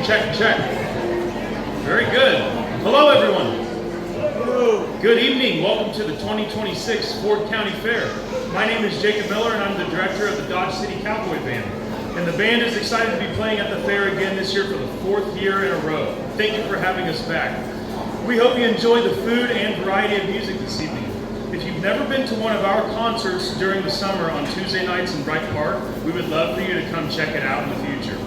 Check. Very good. Hello, everyone. Hello. Good evening. Welcome to the 2026 Ford County Fair. My name is Jacob Miller, and I'm the director of the Dodge City Cowboy Band. And the band is excited to be playing at the fair again this year for the 4th year in a row. Thank you for having us back. We hope you enjoy the food and variety of music this evening. If you've never been to one of our concerts during the summer on Tuesday nights in Bright Park, we would love for you to come check it out in the future.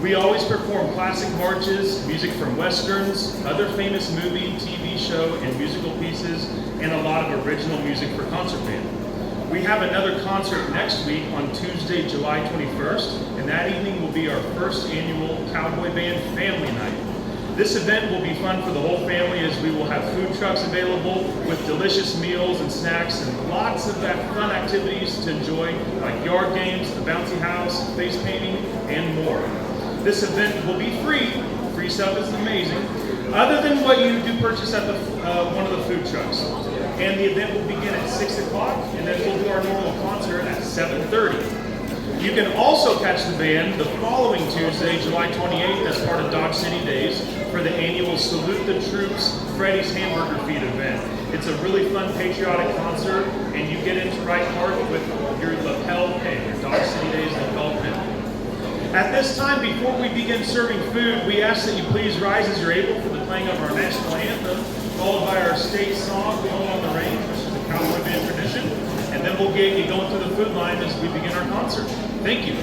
We always perform classic marches, music from westerns, other famous movie, TV show, and musical pieces, and a lot of original music for concert band. We have another concert next week on Tuesday, July 21st, and that evening will be our first annual Cowboy Band Family Night. This event will be fun for the whole family as we will have food trucks available with delicious meals and snacks and lots of fun activities to enjoy like yard games, the bouncy house, face painting, and more. This event will be free. Free stuff is amazing. Other than what you do purchase at one of the food trucks. And the event will begin at 6 o'clock, and then we'll do our normal concert at 7:30. You can also catch the band the following Tuesday, July 28th, as part of Dodge City Days for the annual Salute the Troops Freddy's Hamburger Feed event. It's a really fun patriotic concert, and you get into Wright Park with your lapel pin, your Dodge City Days lapel pin. At this time, before we begin serving food, we ask that you please rise as you're able for the playing of our national anthem, followed by our state song, Home on the Range, which is a Cowboy Band tradition, and then we'll get you going through the food line as we begin our concert. Thank you.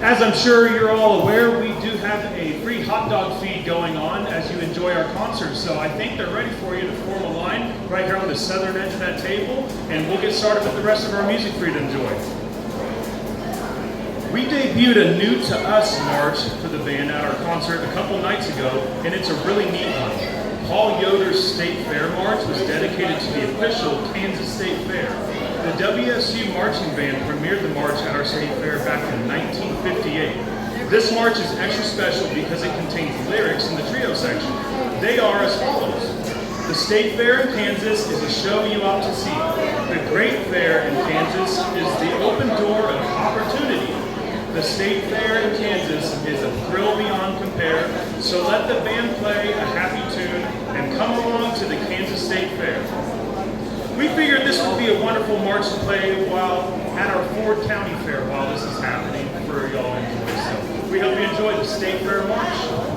As I'm sure you're all aware, we do have a free hot dog feed going on as you enjoy our concert. So I think they're ready for you to form a line right here on the southern edge of that table, and we'll get started with the rest of our music for you to enjoy. We debuted a New to Us march for the band at our concert a couple nights ago, and it's a really neat one. Paul Yoder's State Fair March was dedicated to the official Kansas State Fair. The WSU Marching Band premiered the march at our state fair back in 1958. This march is extra special because it contains lyrics in the trio section. They are as follows. The State Fair in Kansas is a show you ought to see. The Great Fair in Kansas is the open door of opportunity. The State Fair in Kansas is a thrill beyond compare, so let the band play a happy tune and come along to the Kansas State Fair. We figured this would be a wonderful march to play while at our Ford County Fair while this is happening for y'all to enjoy. So we hope you enjoy the State Fair March.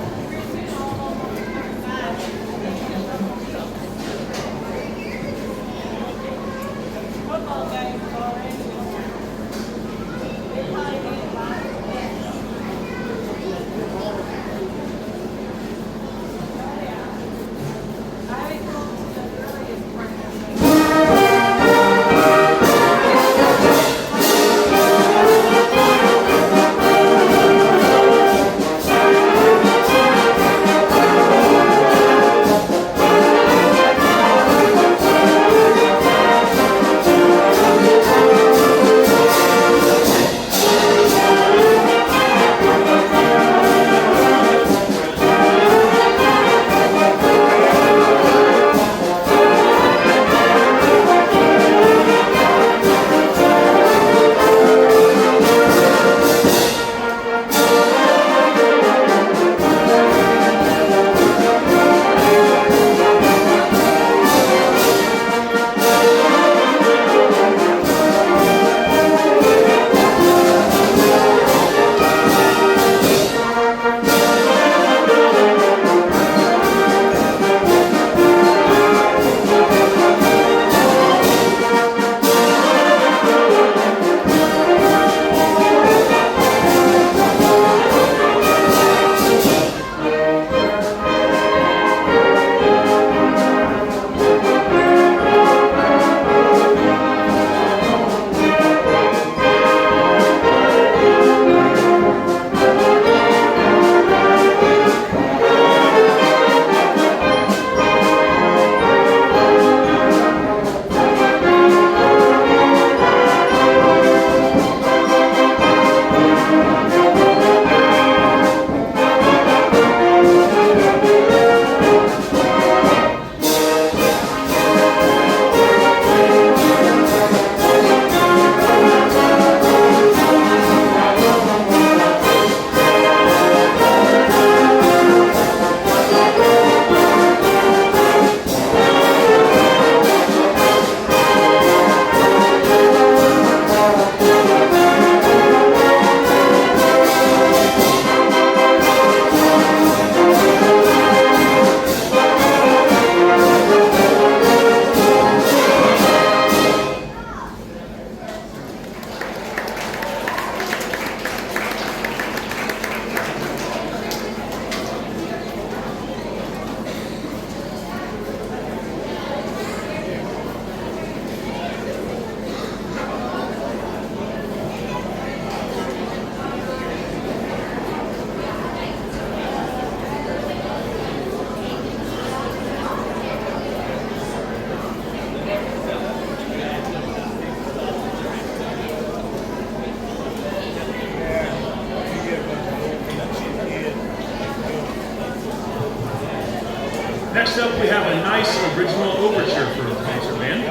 Next up, we have a nice original overture for the concert band.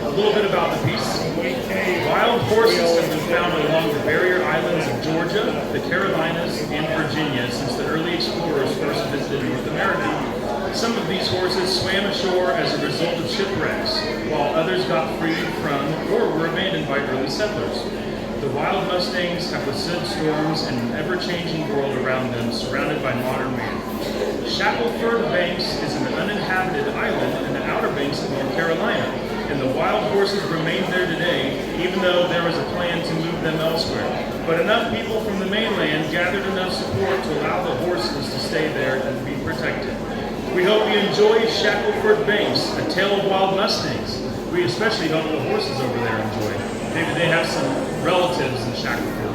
A little bit about the piece. Wild horses have been found along the barrier islands of Georgia, the Carolinas, and Virginia since the early explorers first visited North America. Some of these horses swam ashore as a result of shipwrecks, while others got freed from or were abandoned by early settlers. The wild mustangs have withstood storms in an ever-changing world around them, surrounded by modern man. Shackelford Banks is an uninhabited island in the Outer Banks of North Carolina, and the wild horses remain there today, even though there was a plan to move them elsewhere. but enough people from the mainland gathered enough support to allow the horses to stay there and be protected. We hope you enjoy Shackelford Banks, A Tale of Wild Mustangs. We especially hope the horses over there enjoy. Maybe they have some relatives in Shackelford.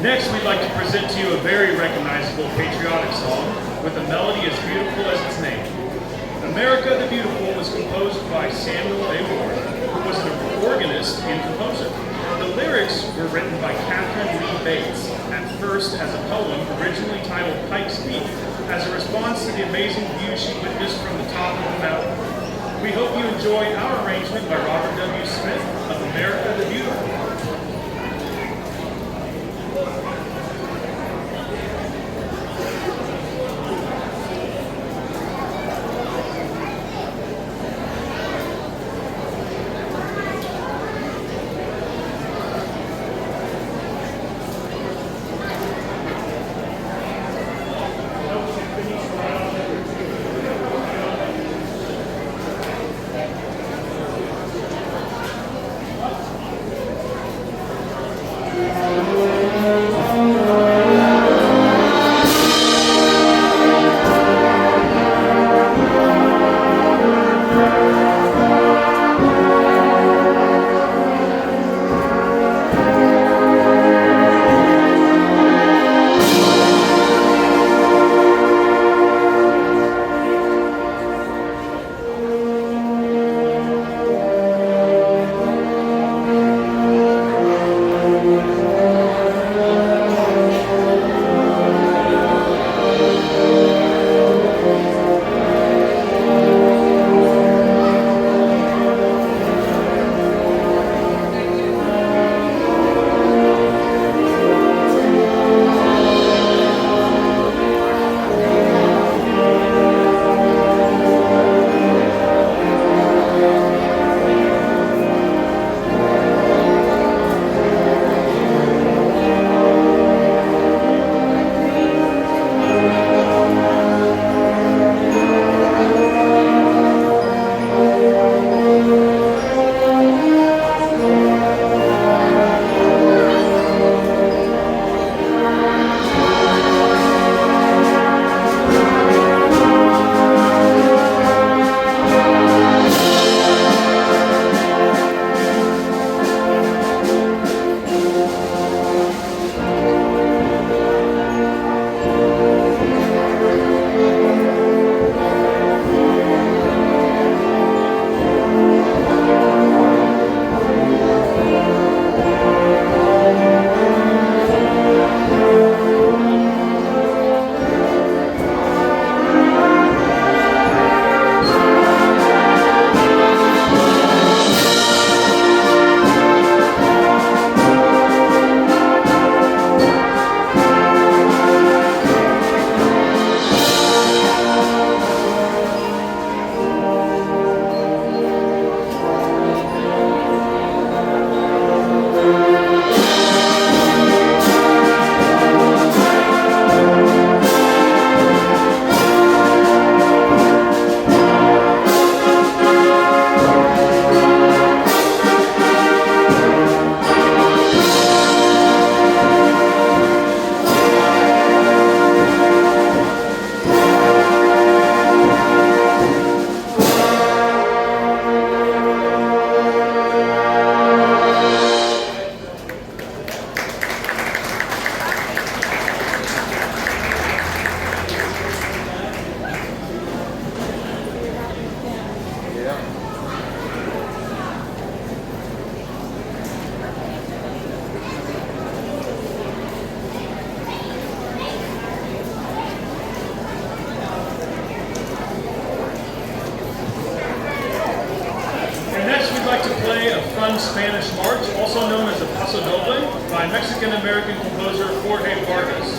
Next, we'd like to present to you a very recognizable patriotic song with a melody as beautiful as its name. The America the Beautiful was composed by Samuel A. Ward, who was an organist and composer. The lyrics were written by Catherine Lee Bates, at first as a poem originally titled Pike's Peak, as a response to the amazing view she witnessed from the top of the mountain. We hope you enjoy our arrangement by Robert W. Smith of America the Beautiful. Spanish March, also known as the Paso Doble, by Mexican-American composer Jorge Vargas.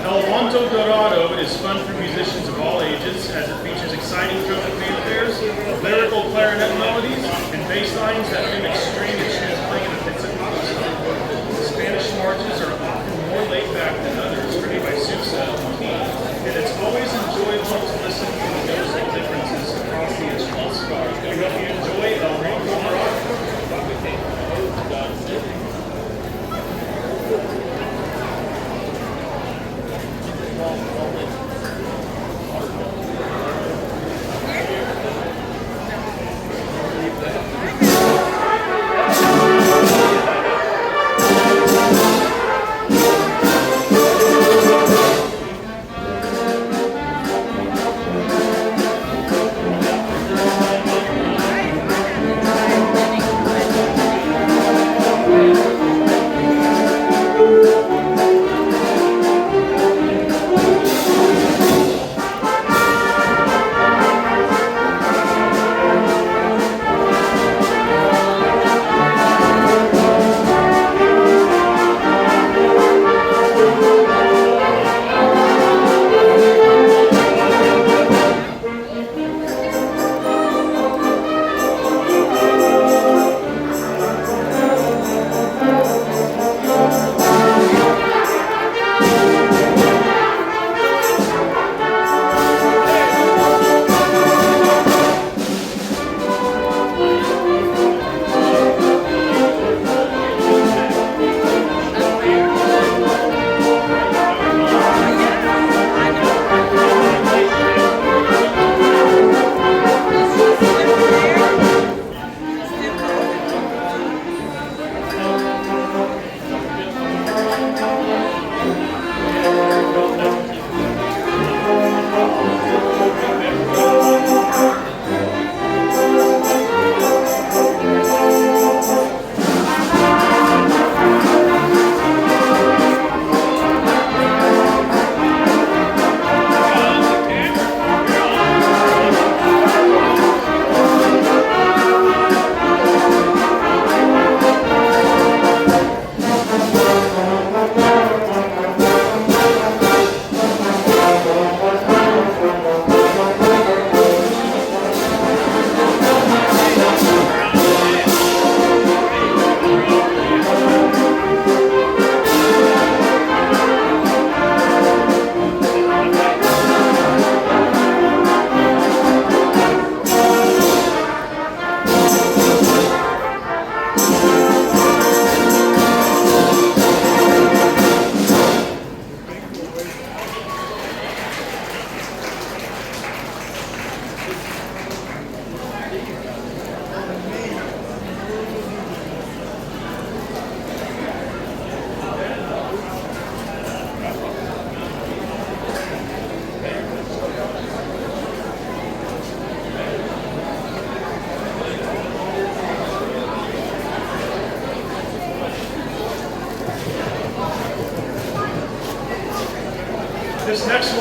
El Manto Dorado is fun for musicians of all ages, as it features exciting trumpet fanfares, lyrical clarinet melodies, and bass lines that mimic string and shoes playing in a pizzicato style. Spanish marches are often more laid back than others, written by Sousa and King, and it's always enjoyable to listen to the musical differences across the instruments. We hope you enjoy El Manto Dorado.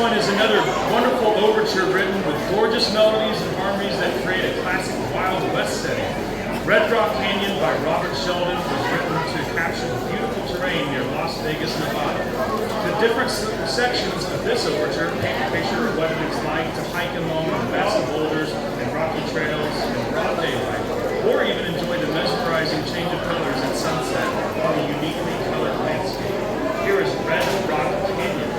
one is another wonderful overture written with gorgeous melodies and harmonies that create a classic Wild West setting. Red Rock Canyon by Robert Sheldon was written to capture the beautiful terrain near Las Vegas, Nevada. The different sections of this overture paint a picture of what it's like to hike along the massive boulders and rocky trails in broad daylight, or even enjoy the mesmerizing change of colors at sunset on a uniquely colored landscape. Here is Red Rock Canyon.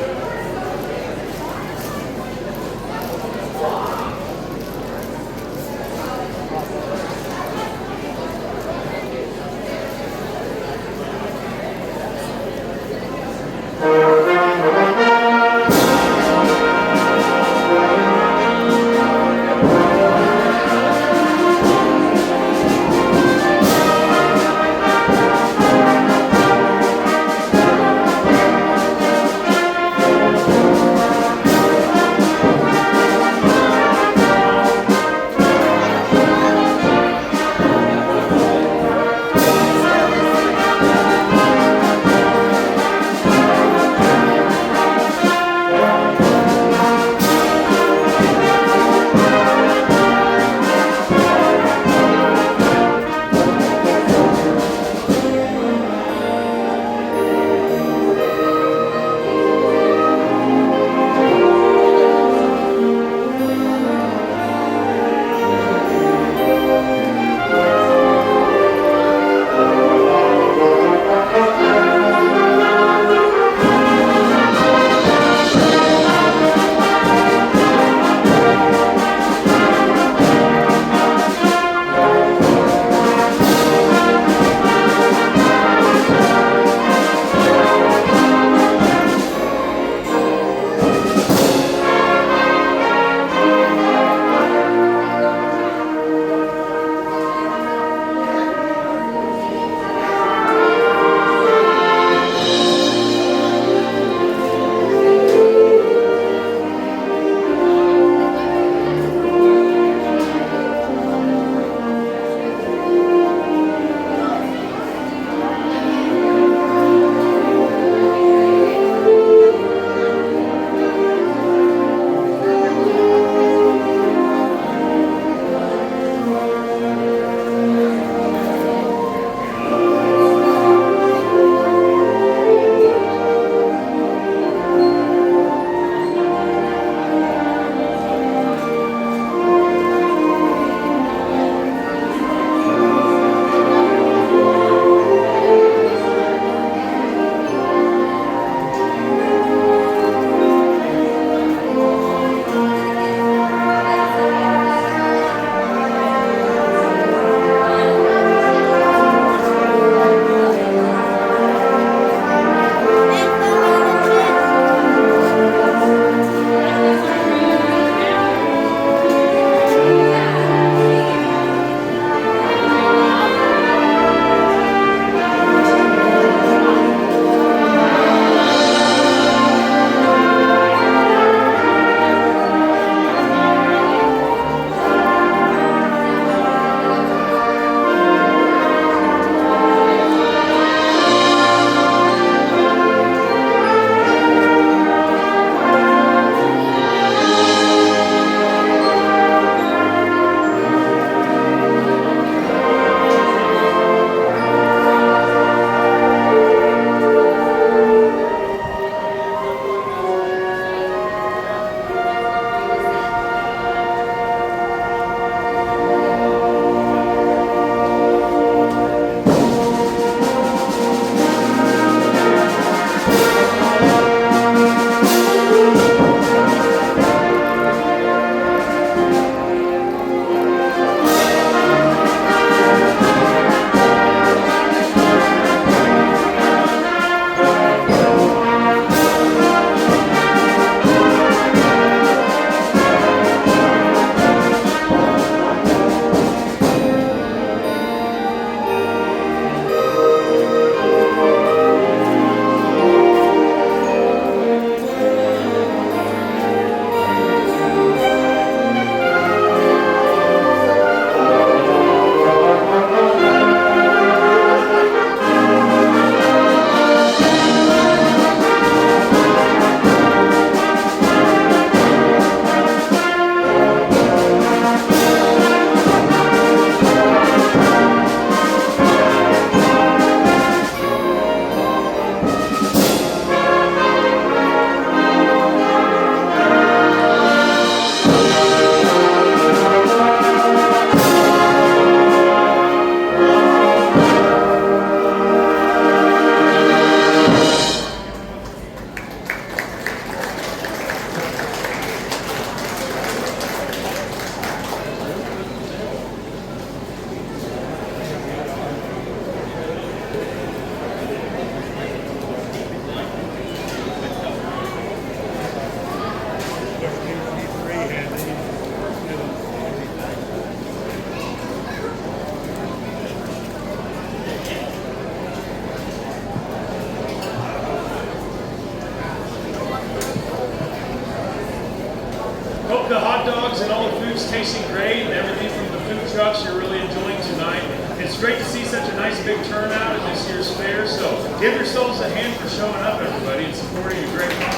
tasting great, and everything from the food trucks you're really enjoying tonight. It's great to see such a nice big turnout at this year's fair, so give yourselves a hand for showing up, everybody, and supporting a great cause.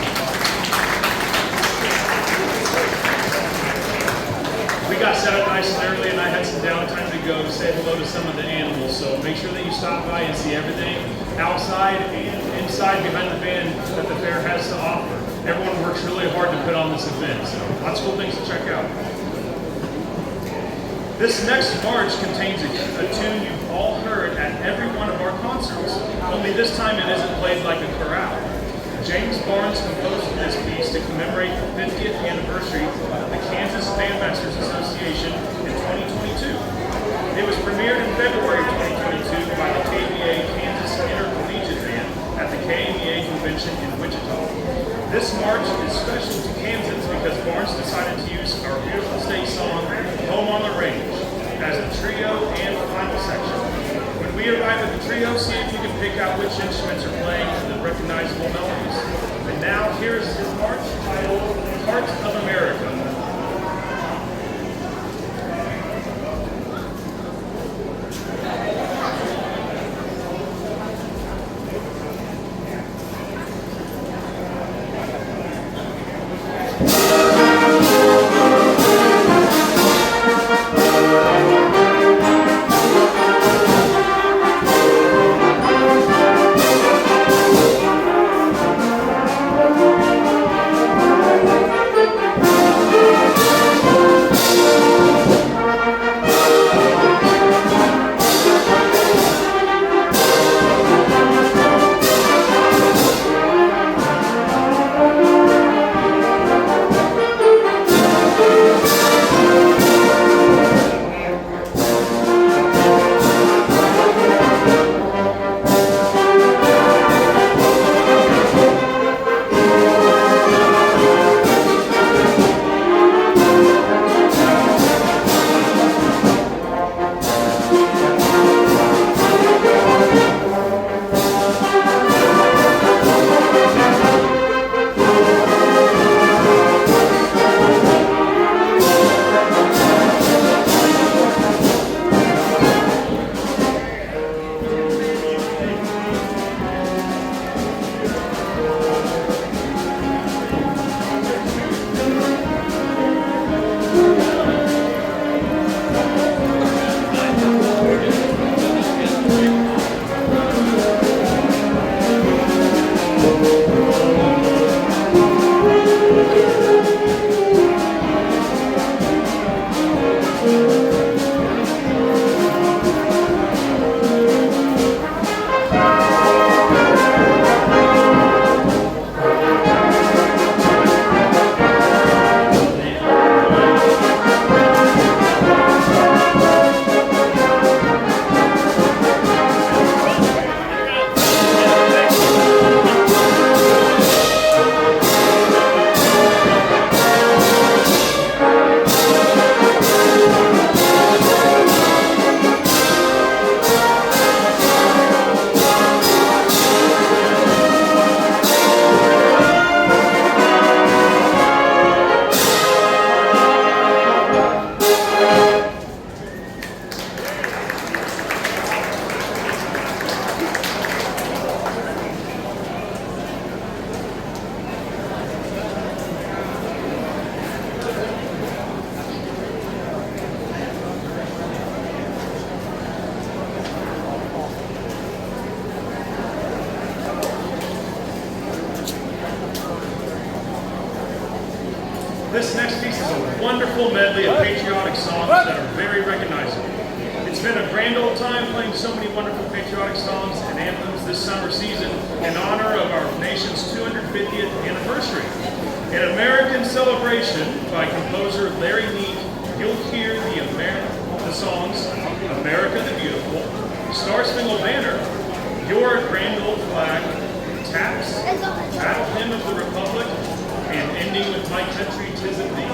We got set up nice and early, and I had some downtime to go say hello to some of the animals, so make sure that you stop by and see everything outside and inside behind the band that the fair has to offer. Everyone works really hard to put on this event, so lots of cool things to check out. This next march contains a tune you've all heard at every one of our concerts, only this time it isn't played like a chorale. James Barnes composed this piece to commemorate the 50th anniversary of the Kansas Bandmasters Association in 2022. It was premiered in February 2022 by the KBA Kansas Intercollegiate Band at the KBA Convention in Wichita. This march is special to Kansas because Barnes decided to use our beautiful state song, Home on the Range, as a trio and final section. When we arrive at the trio, see if you can pick out which instruments are playing the recognizable melodies. And now here's his march titled Heart of America. This next piece is a wonderful medley of patriotic songs that are very recognizable. It's been a grand old time playing so many wonderful patriotic songs and anthems this summer season in honor of our nation's 250th anniversary. An American celebration by composer Larry Neat, you'll hear the songs America the Beautiful, Star-Spangled Banner, Your Grand Old Flag, Taps, Battle Hymn of the Republic, and ending with My Country 'Tis of Thee.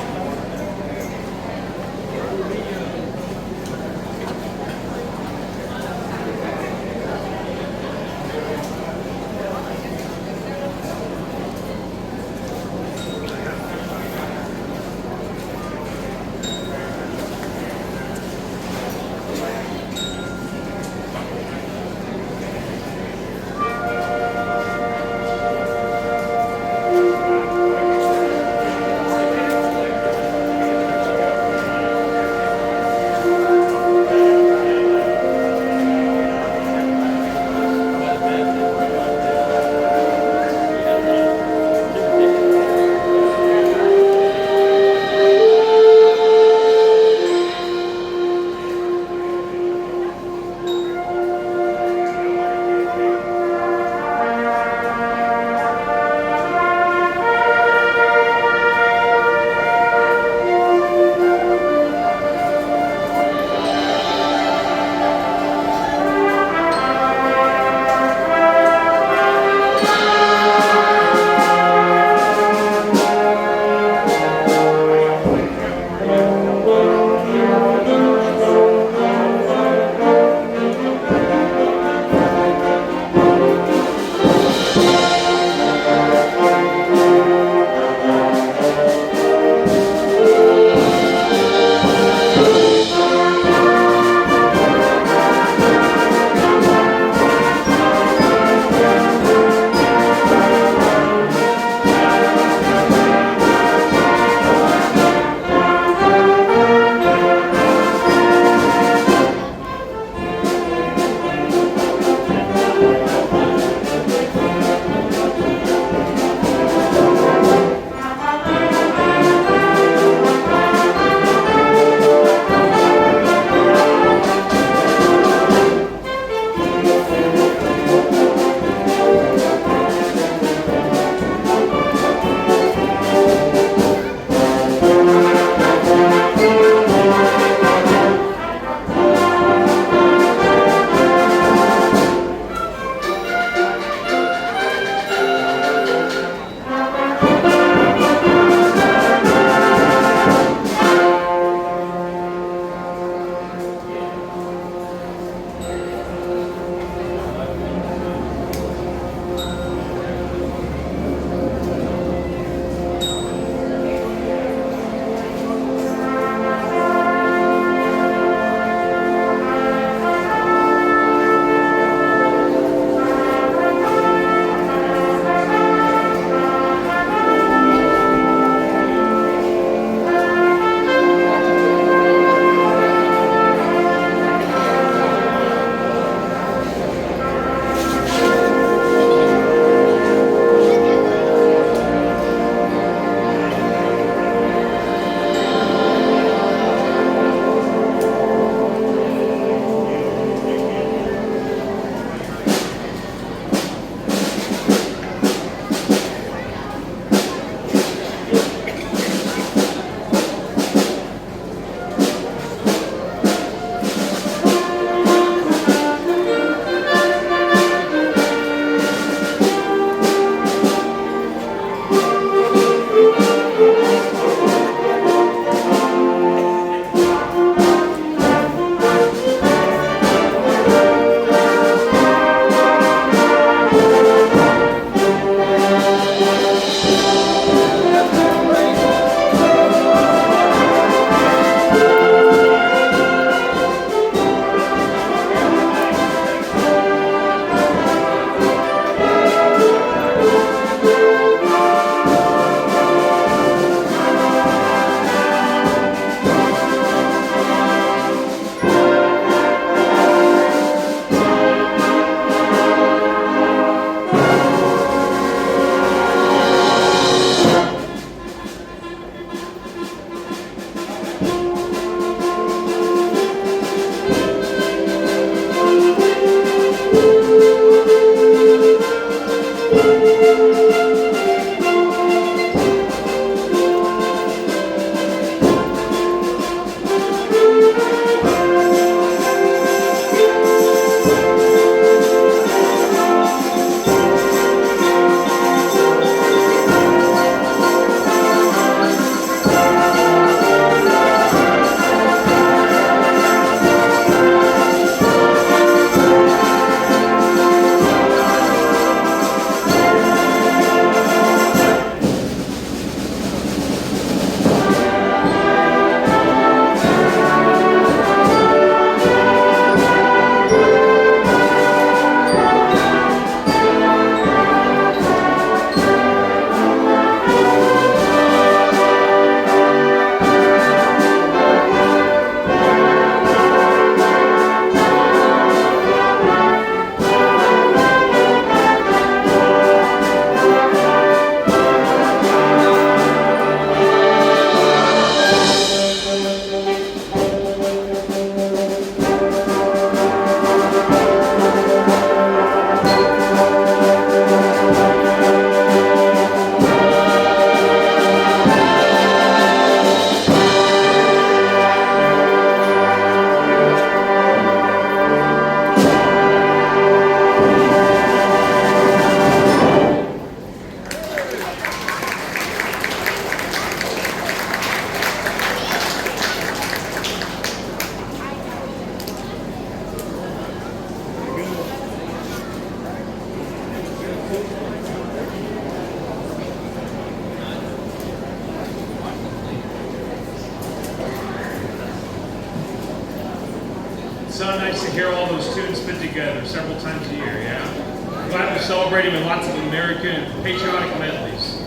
So nice to hear all those tunes put together several times a year, yeah? Glad we're celebrating with lots of American and patriotic medleys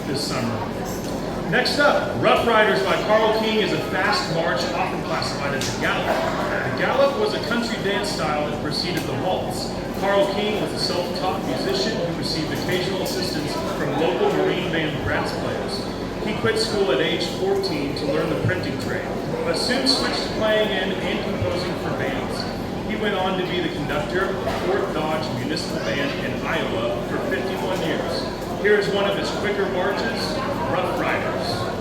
this summer. Next up, Rough Riders by Carl King is a fast march often classified as a gallop. The gallop was a country dance style that preceded the waltz. Carl King was a self-taught musician who received occasional assistance from local Marine Band brass players. He quit school at age 14 to learn the printing trade, but soon switched to playing in and composing for bands. He went on to be the conductor of the Fort Dodge Municipal Band in Iowa for 51 years. Here is one of his quicker marches, Rough Riders.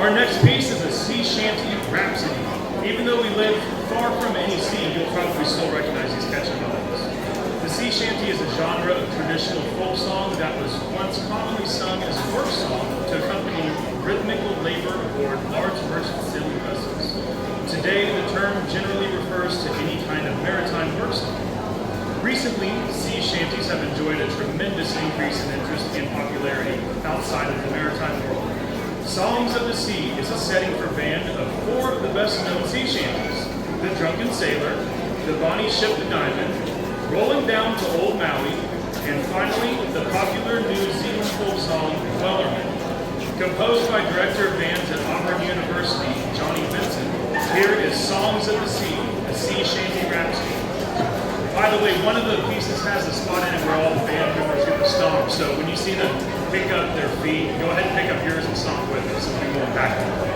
Our next piece is a sea shanty rhapsody. Even though we live far from any sea, you'll probably still recognize these catchy melodies. The sea shanty is a genre of traditional folk song that was once commonly sung as a work song to accompany rhythmical labor aboard large merchant sailing vessels. Today, the term generally refers to any kind of maritime work song. Recently, sea shanties have enjoyed a tremendous increase in interest and popularity outside of the maritime world. Songs of the Sea is a setting for band of four of the best-known sea shanties: The Drunken Sailor, The Bonnie Ship the Diamond, Rolling Down to Old Maui, and finally, the popular New Zealand folk song, Wellerman. Composed by director of bands at Auburn University, Johnny Benson, here is Songs of the Sea, a sea shanty rhapsody. By the way, one of the pieces has a spot in it where all the band members get to stomp, so when you see them pick up their feet, go ahead and pick up yours and stomp with us, and we won't back them.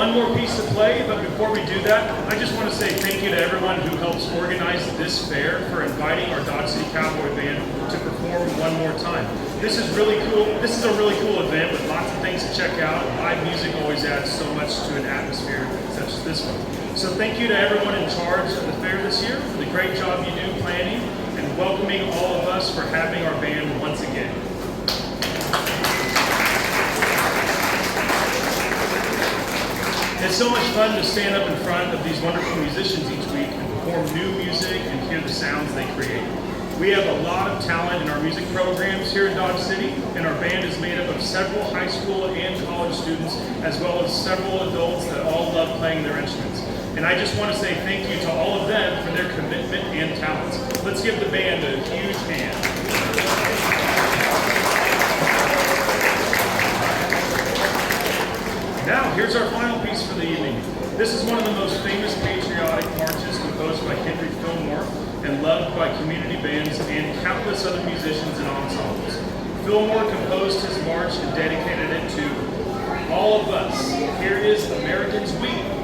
one more piece to play, but before we do that, I just want to say thank you to everyone who helps organize this fair for inviting our Dodge City Cowboy Band to perform one more time. This is really cool. This is a really cool event with lots of things to check out. Live music always adds so much to an atmosphere such as this one. So thank you to everyone in charge of the fair this year for the great job you do planning and welcoming all of us for having our band once again. It's so much fun to stand up in front of these wonderful musicians each week and perform new music and hear the sounds they create. We have a lot of talent in our music programs here in Dodge City, and our band is made up of several high school and college students, as well as several adults that all love playing their instruments. And I just want to say thank you to all of them for their commitment and talents. Let's give the band a huge hand. Now, here's our final piece for the evening. This is one of the most famous patriotic marches composed by Henry Fillmore and loved by community bands and countless other musicians and ensembles. Fillmore composed his march and dedicated it to all of us. Here is Americans We.